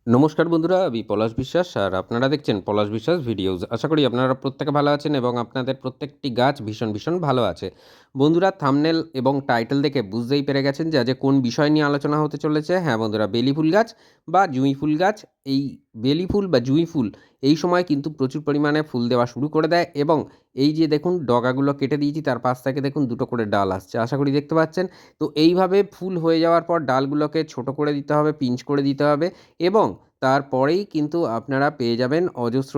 নমস্কার বন্ধুরা, আমি পলাশ বিশ্বাস আর আপনারা দেখছেন পলাশ বিশ্বাস ভিডিওস। আশা করি আপনারা প্রত্যেকে ভালো আছেন এবং আপনাদের প্রত্যেকটি গাছ ভীষণ ভীষণ ভালো আছে। বন্ধুরা, থাম্বনেল এবং টাইটেল দেখে বুঝতেই পেরে গেছেন যে আজকে কোন বিষয় নিয়ে আলোচনা হতে চলেছে। হ্যাঁ বন্ধুরা, বেলি ফুল গাছ বা জুঁই ফুল গাছ। এই বেলি ফুল বা জুঁই ফুল এই সময় কিন্তু প্রচুর পরিমাণে ফুল দেওয়া শুরু করে দেয় এবং এই যে দেখুন ডগাগুলো কেটে দিয়েছি, তার পাশ থেকে দেখুন দুটো করে ডাল আসছে, আশা করি দেখতে পাচ্ছেন। তো এইভাবে ফুল হয়ে যাওয়ার পর ডালগুলোকে ছোট করে দিতে হবে, পিঞ্চ করে দিতে হবে এবং তারপরেই কিন্তু আপনারা পেয়ে যাবেন অজস্র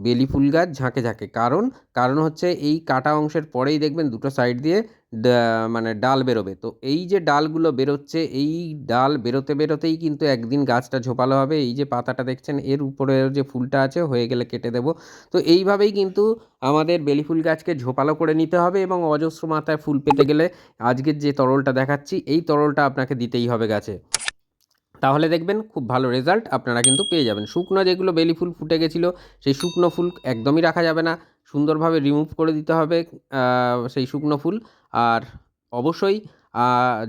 বেলি ফুল গাছ ঝাঁকে ঝাঁকে। কারণ হচ্ছে এই কাটা অংশের পরেই দেখবেন দুটো সাইড দিয়ে মানে ডাল বেরোবে। তো এই যে ডালগুলো বেরোচ্ছে, এই ডাল বেরোতে বেরোতেই কিন্তু একদিন গাছটা ঝোপালো হবে। এই যে পাতাটা দেখছেন, এর উপরের যে ফুলটা আছে হয়ে গেলে কেটে দেবো। তো এইভাবেই কিন্তু আমাদের বেলি ফুল গাছকে ঝোপালো করে নিতে হবে এবং অজস্র মাত্রায় ফুল পেতে গেলে আজকের যে তরলটা দেখাচ্ছি, এই তরলটা আপনাকে দিতেই হবে গাছে। তাহলে দেখবেন খুব ভালো রেজাল্ট আপনারা কিন্তু পেয়ে যাবেন। শুকনো যেগুলো বেলি ফুল ফুটে গেছিলো, সেই শুকনো ফুল একদমই রাখা যাবে না, সুন্দরভাবে রিমুভ করে দিতে হবে সেই শুকনো ফুল। আর অবশ্যই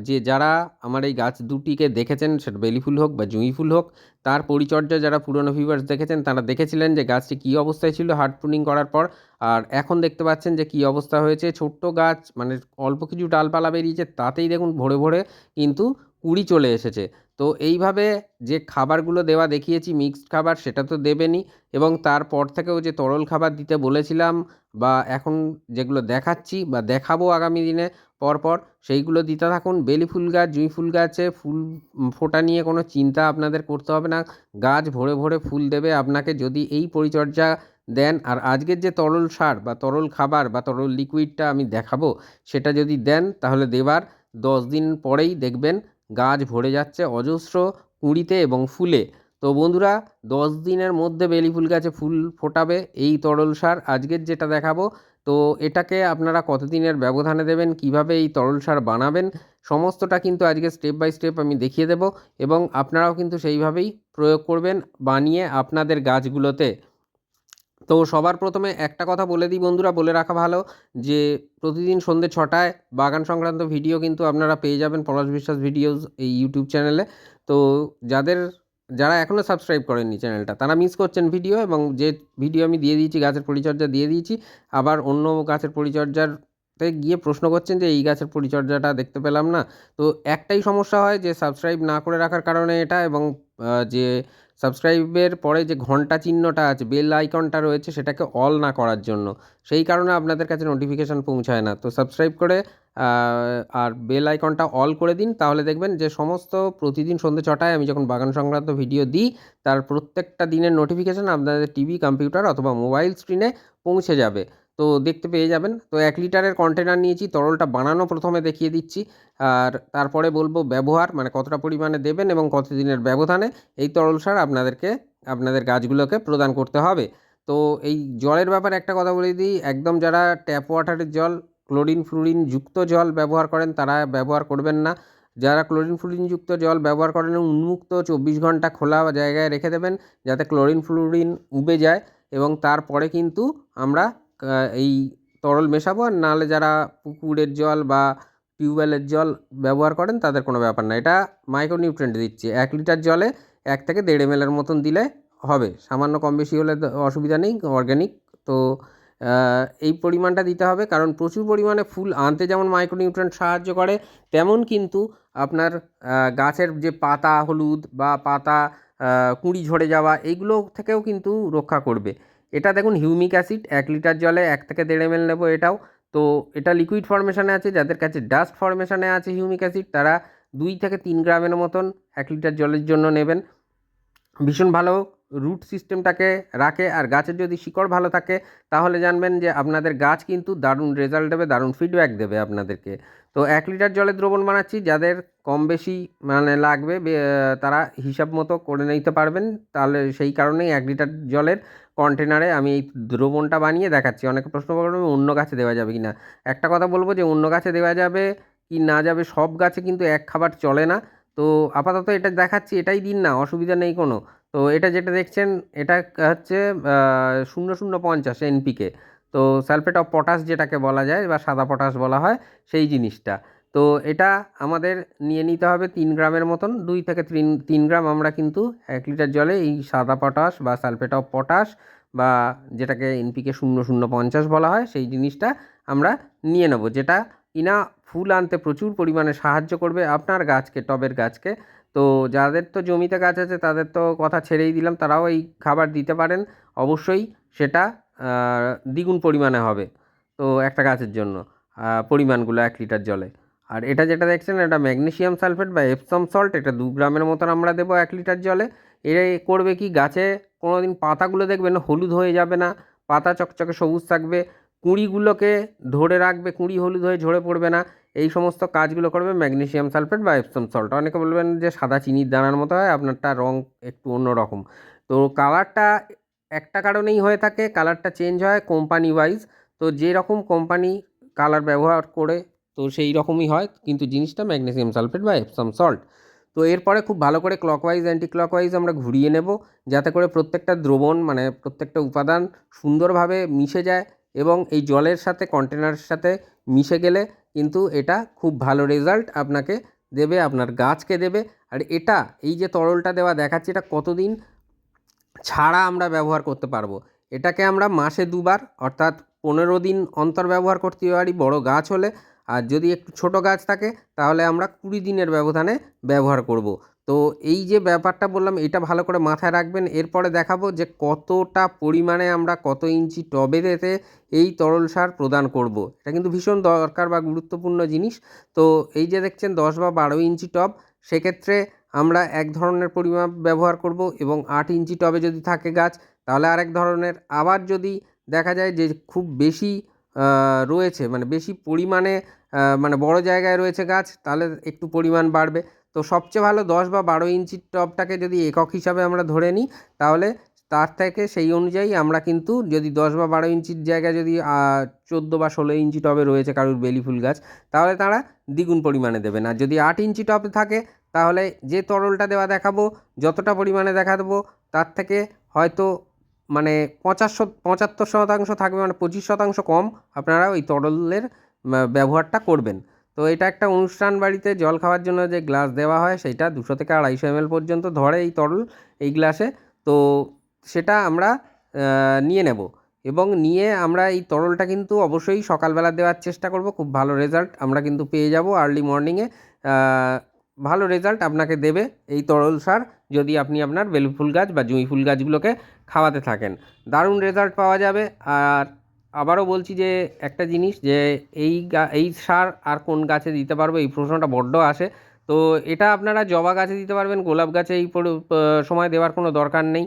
যে যারা আমার এই গাছ দুটিকে দেখেছেন, সেটা বেলি ফুল হোক বা জুঁই ফুল হোক, তার পরিচর্যা যারা পুরনো ভিউয়ার্স দেখেছেন তারা দেখেছিলেন যে গাছটি কী অবস্থায় ছিল হার্ড প্রুনিং করার পর। আর এখন দেখতে পাচ্ছেন যে কী অবস্থা হয়েছে। ছোট্ট গাছ, মানে অল্প কিছু ডালপালা বেরিয়েছে, তাতেই দেখুন ভরে ভরে কিন্তু কুঁড়ি চলে এসেছে। তো এইভাবে যে খাবারগুলো দেওয়া দেখিয়েছি মিক্সড খাবার, সেটা তো দেবেনই এবং তারপর থেকেও যে তরল খাবার দিতে বলেছিলাম বা এখন যেগুলো দেখাচ্ছি বা দেখাবো আগামী দিনে পরপর, সেইগুলো দিতে থাকুন। বেলি ফুল গাছ, জুঁই ফুল গাছে ফুল ফোটা নিয়ে কোনো চিন্তা আপনাদের করতে হবে না। গাছ ভরে ভরে ফুল দেবে আপনাকে যদি এই পরিচর্যা দেন। আর আজকের যে তরল সার বা তরল খাবার বা তরল লিকুইডটা আমি দেখাবো, সেটা যদি দেন তাহলে দেবার 10 দিন পরেই দেখবেন গাছ ভরে যাচ্ছে অজস্র কুঁড়িতে এবং ফুলে। তো বন্ধুরা, 10 দিনের মধ্যে বেলি ফুল গাছে ফুল ফোটাবে এই তরল সার আজকের যেটা দেখাবো। তো এটাকে আপনারা কতদিনের ব্যবধানে দেবেন, কিভাবে এই তরল সার বানাবেন, সমস্তটা কিন্তু আজকে স্টেপ বাই স্টেপ আমি দেখিয়ে দেবো এবং আপনারাও কিন্তু সেইভাবেই প্রয়োগ করবেন বানিয়ে আপনাদের গাছগুলোতে। তো সবার প্রথমে একটা কথা বলে দিই বন্ধুরা, বলে রাখা ভালো যে প্রতিদিন সন্ধ্যে 6টায় বাগান সংক্রান্ত ভিডিও কিন্তু আপনারা পেয়ে যাবেন পলাশ বিশ্বাস ভিডিওস এই ইউটিউব চ্যানেলে। তো যারা এখনও সাবস্ক্রাইব করেননি চ্যানেলটা, তারা মিস করছেন ভিডিও, এবং যে ভিডিও আমি দিয়ে দিয়েছি গাছের পরিচর্যা দিয়ে দিয়েছি, আবার অন্য গাছের পরিচর্যাতে গিয়ে প্রশ্ন করছেন যে এই গাছের পরিচর্যাটা দেখতে পেলাম না। তো একটাই সমস্যা হয় যে সাবস্ক্রাইব না করে রাখার কারণে এটা, এবং যে সাবস্ক্রাইবের পরে যে ঘন্টা চিহ্নটা আছে, বেল আইকনটা রয়েছে, সেটাকে অল না করার জন্য। সেই কারণে আপনাদের কাছে নোটিফিকেশান পৌঁছায় না। তো সাবস্ক্রাইব করে আর বেল আইকনটা অল করে দিন, তাহলে দেখবেন যে সমস্ত প্রতিদিন সন্ধ্যে 6টায় আমি যখন বাগান সংক্রান্ত ভিডিও দিই, তার প্রত্যেকটা দিনের নোটিফিকেশান আপনাদের টিভি, কম্পিউটার অথবা মোবাইল স্ক্রিনে পৌঁছে যাবে। তো দেখতে পেয়ে যাবেন। তো 1 লিটারের কন্টেনার নিয়েছি, তরলটা বানানো প্রথমে দেখিয়ে দিচ্ছি। আর তারপরে বলবো ব্যবহার, মানে কতটা পরিমাণে দেবেন এবং কতদিনের ব্যবধানে এই তরল সার আপনাদেরকে আপনাদের গাছগুলোকে প্রদান করতে হবে। তো এই জলের ব্যাপারে একটা কথা বলে দিই, একদম যারা ট্যাপ ওয়াটারের জল ক্লোরিন ফ্লুরিন যুক্ত জল ব্যবহার করেন তারা ব্যবহার করবেন না। যারা ক্লোরিন ফ্লুরিন যুক্ত জল ব্যবহার করেন, উন্মুক্ত 24 ঘন্টা খোলা জায়গায় রেখে দেবেন যাতে ক্লোরিন ফ্লুরিন উবে যায়, এবং তারপরে কিন্তু আমরা এই তরল মেশাবো। আর নাহলে যারা পুকুরের জল বা টিউবওয়েলের জল ব্যবহার করেন তাদের কোনো ব্যাপার না। এটা মাইক্রোনিউট্রিয়েন্ট দিচ্ছি। 1 লিটার জলে 1 থেকে 1.5 ml এর মতন দিলে হবে। সামান্য কম বেশি হলে অসুবিধা নেই, অর্গ্যানিক। তো এই পরিমাণটা দিতে হবে, কারণ প্রচুর পরিমাণে ফুল আনতে যেমন মাইক্রোনিউট্রিয়েন্ট সাহায্য করে, তেমন কিন্তু আপনার গাছের যে পাতা হলুদ বা পাতা কুঁড়ি ঝরে যাওয়া, এইগুলো থেকেও কিন্তু রক্ষা করবে। এটা দেখুন হিউমিক অ্যাসিড 1 লিটার জলে 1 থেকে 1.5 ml নেব এটাও। তো এটা লিকুইড ফরমেশনে আছে। যাদের কাছে ডাস্ট ফরমেশনে আছে হিউমিক অ্যাসিড, তারা 2 থেকে 3 গ্রামের মতন 1 লিটার জলের জন্য নেবেন। ভীষণ ভালো রুট সিস্টেমটাকে রাখে, আর গাছের যদি শিকড় ভালো থাকে তাহলে জানবেন যে আপনাদের গাছ কিন্তু দারুণ রেজাল্ট দেবে, দারুণ ফিডব্যাক দেবে আপনাদেরকে। তো 1 লিটার জলের দ্রবণ বানাচ্ছি, যাদের কম বেশি মানে লাগবে তারা হিসাব মতো করে নিতে পারবেন। তাহলে সেই কারণেই 1 লিটার জলের কন্টেনারে আমি এই দ্রবণটা বানিয়ে দেখাচ্ছি। অনেকে প্রশ্ন করবে অন্য গাছে দেওয়া যাবে কি না। একটা কথা বলবো যে অন্য গাছে দেওয়া যাবে কি না যাবে, সব গাছে কিন্তু এক খাবার চলে না। তো আপাতত এটা দেখাচ্ছি, এটাই দিন না, অসুবিধা নেই কোনো। তো এটা যেটা দেখছেন, এটা হচ্ছে 0050 এনপিকে। তো সালফেট অফ পটাশ যেটাকে বলা যায় বা সাদা পটাশ বলা হয়, সেই জিনিসটা। তো এটা আমাদের নিয়ে নিতে হবে 3 গ্রামের মতন, 2 থেকে 3 গ্রাম আমরা কিন্তু 1 লিটার জলে এই সাদা পটাশ বা সালফেট অফ পটাশ বা যেটাকে এনপিকে 0050 বলা হয় সেই জিনিসটা আমরা নিয়ে নেব, যেটা কিনা ফুল আনতে প্রচুর পরিমাণে সাহায্য করবে আপনার গাছকে, টবের গাছকে। তো যাদের তো জমিতে গাছ আছে তাদের তো কথা ছেড়েই দিলাম, তারাও এই খাবার দিতে পারেন। অবশ্যই সেটা দ্বিগুণ পরিমাণে হবে তো একটা গাছের জন্য পরিমাণগুলো 1 লিটার জলে। আর এটা যেটা দেখছেন এটা ম্যাগনেসিয়াম সালফেট বা এপসম সল্ট, এটা 2 গ্রামের মতন আমরা দেবো 1 লিটার জলে। এ করবে কি, গাছে কোনো দিন পাতাগুলো দেখবেন হলুদ হয়ে যাবে না, পাতা চকচকে সবুজ থাকবে, কুঁড়িগুলোকে ধরে রাখবে, কুঁড়ি হলুদ হয়ে ঝরে পড়বে না। এই সমস্ত কাজগুলো করবে ম্যাগনেসিয়াম সালফেট বা এপসম সল্ট। অনেকে বলবেন যে সাদা চিনির দানার মতো হয়, আপনারটা রং একটু অন্যরকম। তো কালারটা একটা কারণেই হয়ে থাকে, কালারটা চেঞ্জ হয় কোম্পানি ওয়াইজ। তো যেরকম কোম্পানি কালার ব্যবহার করে তো সেই রকমই হয়, কিন্তু জিনিসটা ম্যাগনেসিয়াম সালফেট বা এপসম সল্ট। তো এরপরে খুব ভালো করে ক্লকওয়াইজ অ্যান্টি ক্লকওয়াইজ আমরা ঘুরিয়ে নেব, যাতে করে প্রত্যেকটা দ্রবণ মানে প্রত্যেকটা উপাদান সুন্দরভাবে মিশে যায় এবং এই জলের সাথে কন্টেনারের সাথে মিশে গেলে কিন্তু এটা খুব ভালো রেজাল্ট আপনাকে দেবে, আপনার গাছকে দেবে। আর এটা এই যে তরলটা দেওয়া দেখাচ্ছি, এটা কতদিন ছাড়া আমরা ব্যবহার করতে পারবো, এটাকে আমরা মাসে 2 বার অর্থাৎ 15 দিন অন্তর ব্যবহার করতে পারি বড় গাছ হলে। আর যদি একটু ছোট গাছ থাকে তাহলে আমরা 20 দিনের ব্যবধানে ব্যবহার করব। তো এই যে ব্যাপারটা বললাম এটা ভালো করে মাথায় রাখবেন। এরপরে দেখাবো যে কতটা পরিমাণে আমরা কত ইঞ্চি টবেতে এই তরল সার প্রদান করব। এটা কিন্তু ভীষণ দরকার বা গুরুত্বপূর্ণ জিনিস। তো এই যে দেখছেন 10 বা 12 ইঞ্চি টব, সেক্ষেত্রে আমরা এক ধরনের পরিমাপ ব্যবহার করব এবং 8 ইঞ্চি টবে যদি থাকে গাছ তাহলে আরেক ধরনের। আবার যদি দেখা যায় যে খুব বেশি রয়েছে মানে বেশি পরিমাণে মানে বড় জায়গায় রয়েছে গাছ, তাহলে একটু পরিমাণ বাড়বে। তো সবচেয়ে ভালো 10 বা 12 ইঞ্চির টবটাকে যদি একক হিসাবে আমরা ধরে নিই, তাহলে তার থেকে সেই অনুযায়ী আমরা কিন্তু যদি 10 বা 12 ইঞ্চির জায়গায় যদি 14 বা 16 ইঞ্চি টবে রয়েছে কারুর বেলি ফুল গাছ, তাহলে তারা দ্বিগুণ পরিমাণে দেবেন। আর যদি 8 ইঞ্চি টব থাকে তাহলে যে তরলটা দেওয়া দেখাবো, যতটা পরিমাণে দেখাবো তার থেকে হয়তো মানে 75% থাকবে, মানে 25% কম আপনারা ওই তরলের ব্যবহারটা করবেন। তো এটা একটা অনুষ্ঠান বাড়িতে জল খাওয়ার জন্য যে গ্লাস দেওয়া হয় সেইটা 200 থেকে 250 ml পর্যন্ত ধরে এই তরল এই গ্লাসে। তো সেটা আমরা নিয়ে নেব এবং নিয়ে আমরা এই তরলটা কিন্তু অবশ্যই সকালবেলা দেওয়ার চেষ্টা করব। খুব ভালো রেজাল্ট আমরা কিন্তু পেয়ে যাব আর্লি মর্নিংয়ে। ভালো রেজাল্ট আপনাকে দেবে এই তরল সার যদি আপনি আপনার বেলি ফুল গাছ বা জুঁই ফুল গাছগুলোকে খাওয়াতে থাকেন, দারুণ রেজাল্ট পাওয়া যাবে। আর আবারও বলছি যে একটা জিনিস যে এই সার আর কোন গাছে দিতে পারবো এই প্রশ্নটা বড্ড আসে। তো এটা আপনারা জবা গাছে দিতে পারবেন, গোলাপ গাছে এই সময় দেওয়ার কোনো দরকার নেই।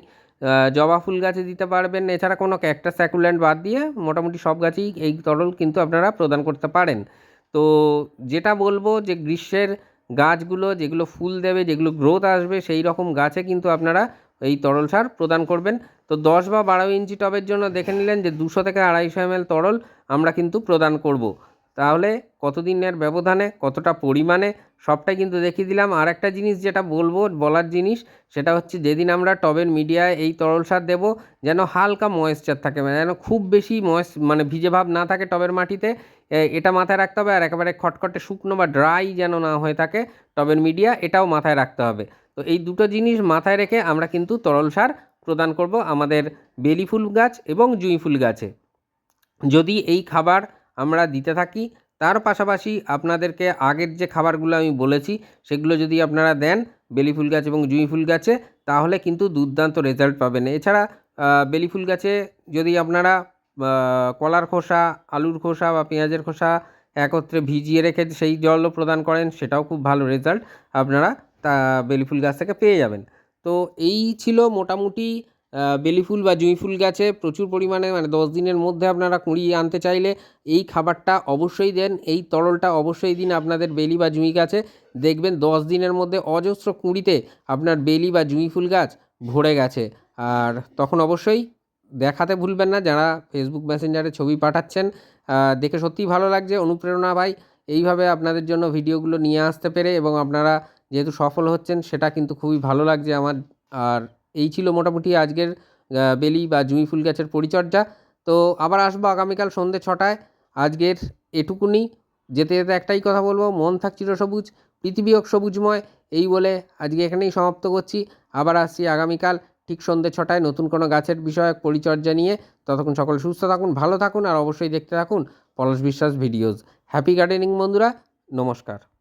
জবা ফুল গাছে দিতে পারবেন, এছাড়া কোনো ক্যাকটাস স্যাকুল্যান্ট বাদ দিয়ে মোটামুটি সব গাছেই এই তরল কিন্তু আপনারা প্রদান করতে পারেন। তো যেটা বলবো যে গ্রীষ্মের গাছগুলো যেগুলো ফুল দেবে, যেগুলো গ্রোথ আসবে সেই রকম গাছে কিন্তু আপনারা এই তরল সার প্রদান করবেন। তো 10 বা 12 ইঞ্চি টবের জন্য দেখে নিলেন যে 200 থেকে 250 ml তরল আমরা কিন্তু প্রদান করব। তাহলে কতদিনের ব্যবধানে কতটা পরিমাণে সবটাই কিন্তু দেখিয়ে দিলাম। আর একটা জিনিস যেটা বলার জিনিস সেটা হচ্ছে যেদিন আমরা টবের মিডিয়ায় এই তরল সার দেবো যেন হালকা ময়েশ্চার থাকে, মানে যেন খুব বেশি মানে ভিজে ভাব না থাকে টবের মাটিতে, এটা মাথায় রাখতে হবে। আর একেবারে খটখটে শুকনো বা ড্রাই যেন না হয়ে থাকে টবের মিডিয়া, এটাও মাথায় রাখতে হবে। তো এই দুটো জিনিস মাথায় রেখে আমরা কিন্তু তরল সার প্রদান করব আমাদের বেলি ফুল গাছ এবং জুঁই ফুল গাছে। যদি এই খাবার আমরা দিতে থাকি, তার পাশাপাশি আপনাদেরকে আগের যে খাবারগুলো আমি বলেছি সেগুলো যদি আপনারা দেন বেলি ফুল গাছ এবং জুঁই ফুল গাছে, তাহলে কিন্তু দুর্দান্ত রেজাল্ট পাবেন। এছাড়া বেলি ফুল গাছে যদি আপনারা কলার খোসা, আলুর খোসা বা পেঁয়াজের খোসা একত্রে ভিজিয়ে রেখে সেই জলও প্রদান করেন, সেটাও খুব ভালো রেজাল্ট আপনারা তা বেলি ফুল গাছ থেকে পেয়ে যাবেন। তো এই ছিল মোটামুটি বেলি ফুল বা জুঁই ফুল গাছে প্রচুর পরিমাণে মানে 10 দিনের মধ্যে আপনারা কুঁড়ি আনতে চাইলে এই খাবারটা অবশ্যই দেন, এই তরলটা অবশ্যই দিন আপনাদের বেলি বা জুঁই গাছে। দেখবেন 10 দিনের মধ্যে অজস্র কুঁড়িতে আপনার বেলি বা জুঁই ফুল গাছ ভরে গেছে। আর তখন অবশ্যই দেখাতে ভুলবেন না যারা ফেসবুক মেসেঞ্জারে ছবি পাঠাচ্ছেন। দেখে সত্যিই ভালো লাগছে, অনুপ্রেরণা পাই এইভাবে আপনাদের জন্য ভিডিওগুলো নিয়ে আসতে পেরে, এবং আপনারা যেহেতু সফল হচ্ছেন সেটা কিন্তু খুবই ভালো লাগছে আমার। আর এই ছিল মোটামুটি আজকের বেলি বা জুঁই ফুল গাছের পরিচর্যা। তো আবার আসবো আগামীকাল সন্ধ্যে 6টায়। আজকের এটুকুনি। যেতে যেতে একটাই কথা বলবো, মন থাক চিরসবুজ, পৃথিবী হোক সবুজময়। এই বলে আজকে এখানেই সমাপ্ত করছি। আবার আসছি আগামীকাল ঠিক সন্ধ্যে 6টায় নতুন কোনো গাছের বিষয়ক পরিচর্যা নিয়ে। ততক্ষণ সকলে সুস্থ থাকুন, ভালো থাকুন আর অবশ্যই দেখতে থাকুন পলাশ বিশ্বাস ভিডিওস। হ্যাপি গার্ডেনিং বন্ধুরা, নমস্কার।